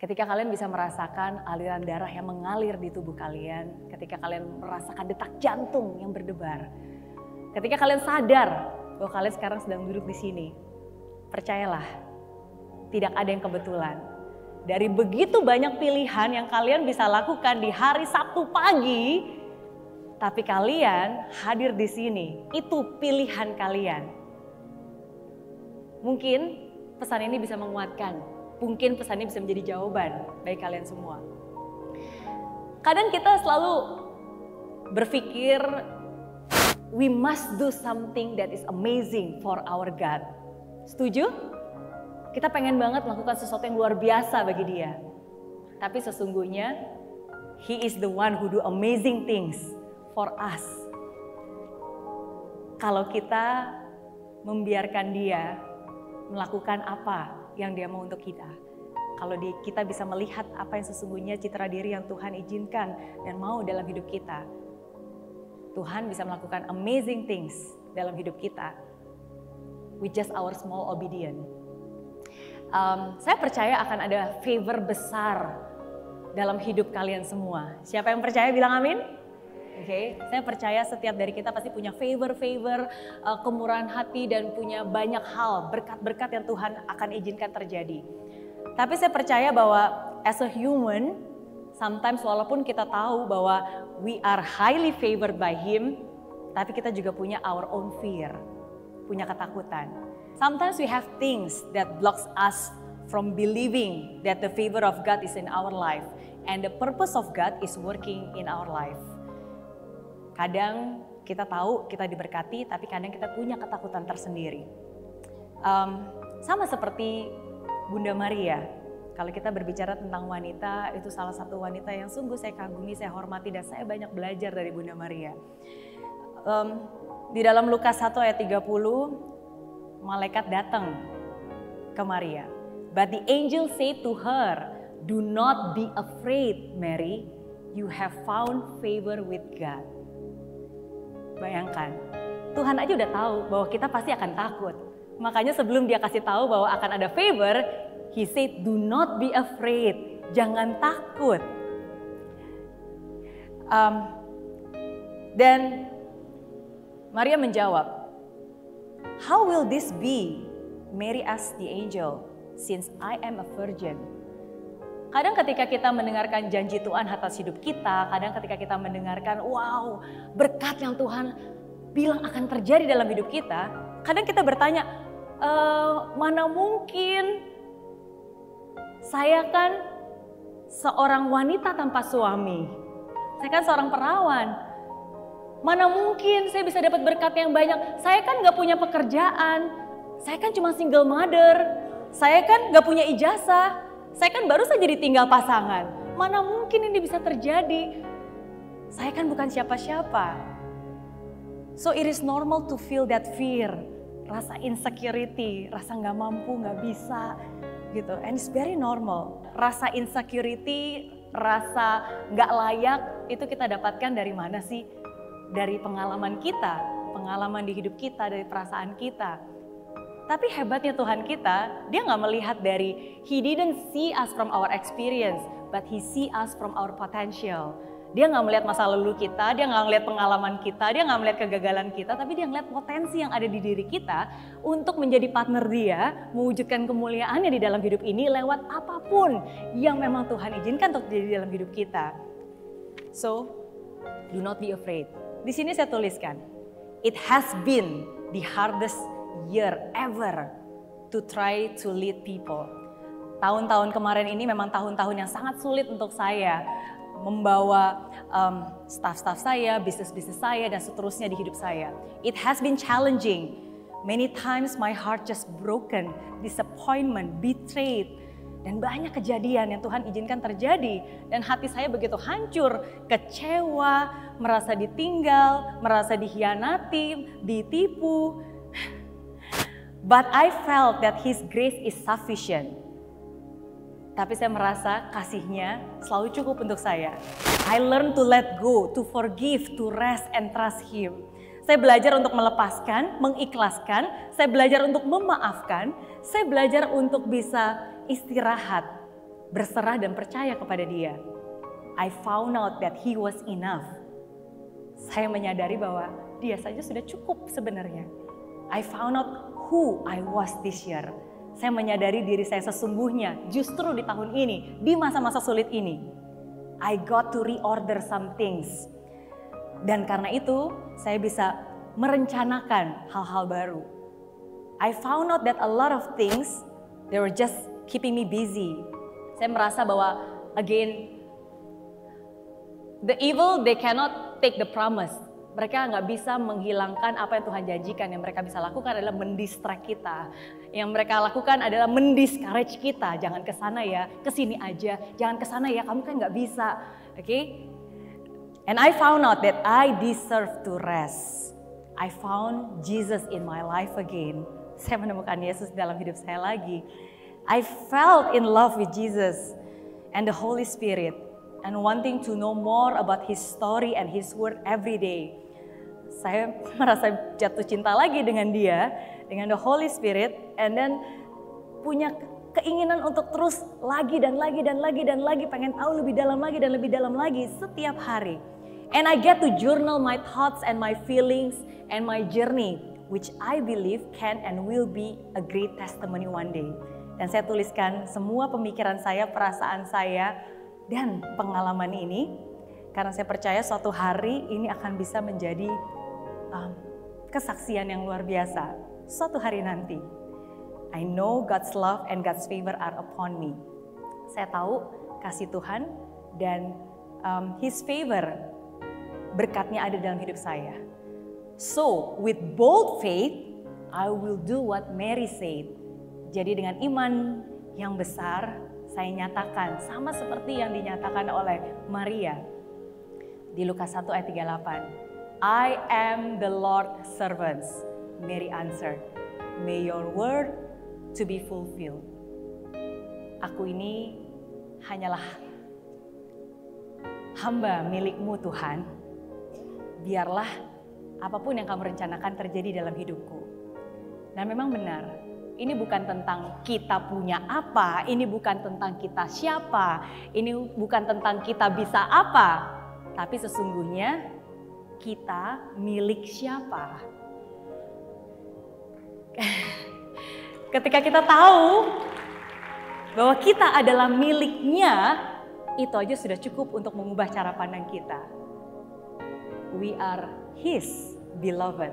Ketika kalian bisa merasakan aliran darah yang mengalir di tubuh kalian, ketika kalian merasakan detak jantung yang berdebar, ketika kalian sadar bahwa kalian sekarang sedang duduk di sini, percayalah, tidak ada yang kebetulan. Dari begitu banyak pilihan yang kalian bisa lakukan di hari Sabtu pagi, tapi kalian hadir di sini, itu pilihan kalian. Mungkin pesan ini bisa menguatkan. Mungkin pesan ini bisa menjadi jawaban bagi kalian semua. Kadang kita selalu berpikir, we must do something that is amazing for our God. Setuju? Kita pengen banget melakukan sesuatu yang luar biasa bagi Dia. Tapi sesungguhnya, He is the one who do amazing things for us. Kalau kita membiarkan Dia melakukan apa yang Dia mau untuk kita. Kalau kita bisa melihat apa yang sesungguhnya citra diri yang Tuhan izinkan dan mau dalam hidup kita. Tuhan bisa melakukan amazing things dalam hidup kita. With just our small obedience. Saya percaya akan ada favor besar dalam hidup kalian semua. Siapa yang percaya bilang amin? Oke, saya percaya setiap dari kita pasti punya favor, kemurahan hati dan punya banyak hal, berkat-berkat yang Tuhan akan izinkan terjadi. Tapi saya percaya bahwa as a human, sometimes walaupun kita tahu bahwa we are highly favored by Him, tapi kita juga punya our own fear, punya ketakutan. Sometimes we have things that blocks us from believing that the favor of God is in our life and the purpose of God is working in our life. Kadang kita tahu kita diberkati, tapi kadang kita punya ketakutan tersendiri. Sama seperti Bunda Maria. Kalau kita berbicara tentang wanita, itu salah satu wanita yang sungguh saya kagumi, saya hormati, dan saya banyak belajar dari Bunda Maria. Di dalam Lukas 1 ayat 30, malaikat datang ke Maria. But the angel said to her, "Do not be afraid, Mary. You have found favor with God." Bayangkan, Tuhan aja udah tahu bahwa kita pasti akan takut. Makanya sebelum Dia kasih tahu bahwa akan ada favor, He said, "Do not be afraid." Jangan takut. Dan Maria menjawab, "How will this be?" Mary asked the angel, "Since I am a virgin." Kadang ketika kita mendengarkan janji Tuhan atas hidup kita, kadang ketika kita mendengarkan, wow, berkat yang Tuhan bilang akan terjadi dalam hidup kita, kadang kita bertanya, mana mungkin saya kan seorang wanita tanpa suami, saya kan seorang perawan, mana mungkin saya bisa dapat berkat yang banyak, saya kan gak punya pekerjaan, saya kan cuma single mother, saya kan gak punya ijazah, saya kan baru saja ditinggal pasangan. Mana mungkin ini bisa terjadi? Saya kan bukan siapa-siapa. So it is normal to feel that fear. Rasa insecurity, rasa gak mampu, gak bisa gitu. And it's very normal. Rasa insecurity, rasa gak layak itu kita dapatkan dari mana sih? Dari pengalaman kita, pengalaman di hidup kita, dari perasaan kita. Tapi hebatnya Tuhan kita, Dia gak melihat dari, He didn't see us from our experience, but He see us from our potential. Dia gak melihat masa lalu kita, Dia gak melihat pengalaman kita, Dia gak melihat kegagalan kita, tapi Dia melihat potensi yang ada di diri kita untuk menjadi partner Dia, mewujudkan kemuliaannya di dalam hidup ini lewat apapun yang memang Tuhan izinkan untuk terjadi dalam hidup kita. So, do not be afraid. Di sini saya tuliskan, it has been the hardest year ever to try to lead people. Tahun-tahun kemarin ini memang tahun-tahun yang sangat sulit untuk saya membawa staff-staff saya, bisnis-bisnis saya, dan seterusnya di hidup saya. It has been challenging. Many times my heart just broken, disappointment, betrayed. Dan banyak kejadian yang Tuhan izinkan terjadi. Dan hati saya begitu hancur, kecewa, merasa ditinggal, merasa dikhianati, ditipu. But I felt that His grace is sufficient. Tapi saya merasa kasih-Nya selalu cukup untuk saya. I learned to let go, to forgive, to rest and trust Him. Saya belajar untuk melepaskan, mengikhlaskan, saya belajar untuk memaafkan, saya belajar untuk bisa istirahat berserah dan percaya kepada Dia. I found out that He was enough. Saya menyadari bahwa Dia saja sudah cukup sebenarnya. I found out who I was this year. Saya menyadari diri saya sesungguhnya justru di tahun ini, di masa-masa sulit ini. I got to reorder some things. Dan karena itu saya bisa merencanakan hal-hal baru. I found out that a lot of things, they were just keeping me busy. Saya merasa bahwa again, the evil they cannot take the promise. Mereka nggak bisa menghilangkan apa yang Tuhan janjikan. Yang mereka bisa lakukan adalah mendistract kita. Yang mereka lakukan adalah mendiscourage kita. Jangan ke sana ya, ke sini aja. Jangan ke sana ya, kamu kan nggak bisa. Okay? And I found out that I deserve to rest. I found Jesus in my life again. Saya menemukan Yesus dalam hidup saya lagi. I felt in love with Jesus and the Holy Spirit and wanting to know more about His story and His word every day. Saya merasa jatuh cinta lagi dengan Dia, dengan the Holy Spirit, and then punya keinginan untuk terus lagi dan lagi dan lagi dan lagi, pengen tahu lebih dalam lagi dan lebih dalam lagi setiap hari. And I get to journal my thoughts and my feelings and my journey, which I believe can and will be a great testimony one day. Dan saya tuliskan semua pemikiran saya, perasaan saya, dan pengalaman ini, karena saya percaya suatu hari ini akan bisa menjadi kesaksian yang luar biasa. Suatu hari nanti, I know God's love and God's favor are upon me. Saya tahu kasih Tuhan dan His favor, berkatnya ada dalam hidup saya. So, with bold faith, I will do what Mary said. Jadi dengan iman yang besar, saya nyatakan sama seperti yang dinyatakan oleh Maria di Lukas 1 ayat 38. I am the Lord's servant. Mary answered, may your word to be fulfilled. Aku ini hanyalah hamba milikmu Tuhan. Biarlah apapun yang kamu rencanakan terjadi dalam hidupku. Dan memang benar, ini bukan tentang kita punya apa, ini bukan tentang kita siapa, ini bukan tentang kita bisa apa, tapi sesungguhnya kita milik siapa. Ketika kita tahu bahwa kita adalah miliknya, itu aja sudah cukup untuk mengubah cara pandang kita. We are His beloved.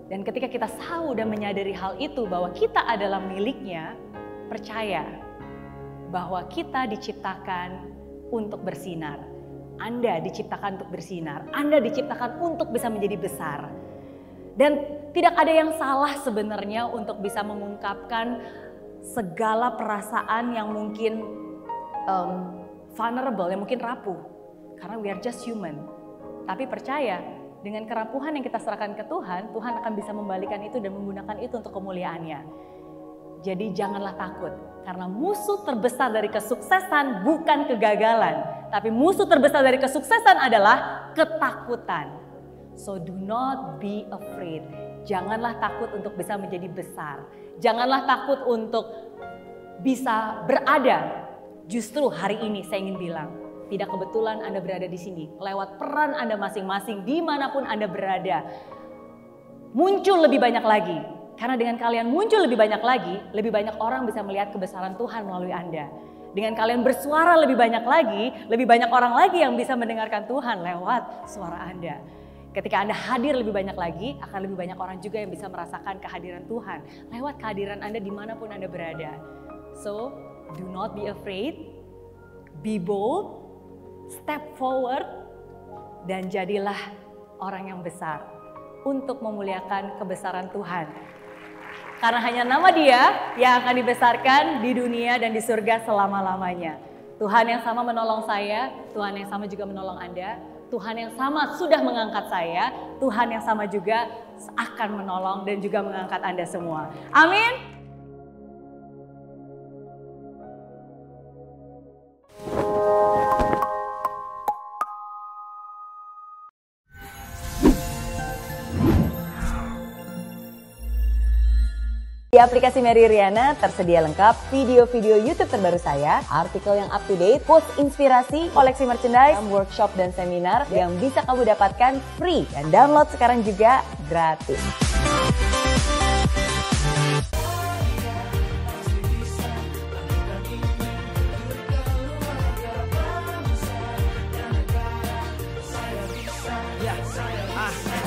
Dan ketika kita tahu dan menyadari hal itu bahwa kita adalah miliknya, percaya bahwa kita diciptakan untuk bersinar. Anda diciptakan untuk bersinar, Anda diciptakan untuk bisa menjadi besar. Dan tidak ada yang salah sebenarnya untuk bisa mengungkapkan segala perasaan yang mungkin vulnerable, yang mungkin rapuh. Karena we are just human. Tapi percaya, dengan kerapuhan yang kita serahkan ke Tuhan, Tuhan akan bisa membalikan itu dan menggunakan itu untuk kemuliaannya. Jadi janganlah takut, karena musuh terbesar dari kesuksesan bukan kegagalan, tapi musuh terbesar dari kesuksesan adalah ketakutan. So do not be afraid. Janganlah takut untuk bisa menjadi besar. Janganlah takut untuk bisa berada. Justru hari ini saya ingin bilang, tidak kebetulan Anda berada di sini. Lewat peran Anda masing-masing, dimanapun Anda berada, muncul lebih banyak lagi. Karena dengan kalian muncul lebih banyak lagi, lebih banyak orang bisa melihat kebesaran Tuhan melalui Anda. Dengan kalian bersuara lebih banyak lagi, lebih banyak orang lagi yang bisa mendengarkan Tuhan lewat suara Anda. Ketika Anda hadir lebih banyak lagi, akan lebih banyak orang juga yang bisa merasakan kehadiran Tuhan lewat kehadiran Anda dimanapun Anda berada. So, do not be afraid, be bold, step forward, dan jadilah orang yang besar untuk memuliakan kebesaran Tuhan. Karena hanya nama Dia yang akan dibesarkan di dunia dan di surga selama-lamanya. Tuhan yang sama menolong saya, Tuhan yang sama juga menolong Anda. Tuhan yang sama sudah mengangkat saya, Tuhan yang sama juga akan menolong dan juga mengangkat Anda semua. Amin. Di aplikasi Mary Riana tersedia lengkap video-video YouTube terbaru saya, artikel yang up to date, quotes inspirasi, koleksi merchandise, workshop dan seminar yang bisa kamu dapatkan free dan download sekarang juga gratis.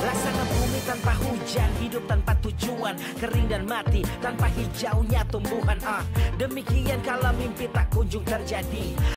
Laksana bumi tanpa hujan, hidup tanpa tujuan, kering dan mati tanpa hijaunya tumbuhan. Demikian kalau mimpi tak kunjung terjadi.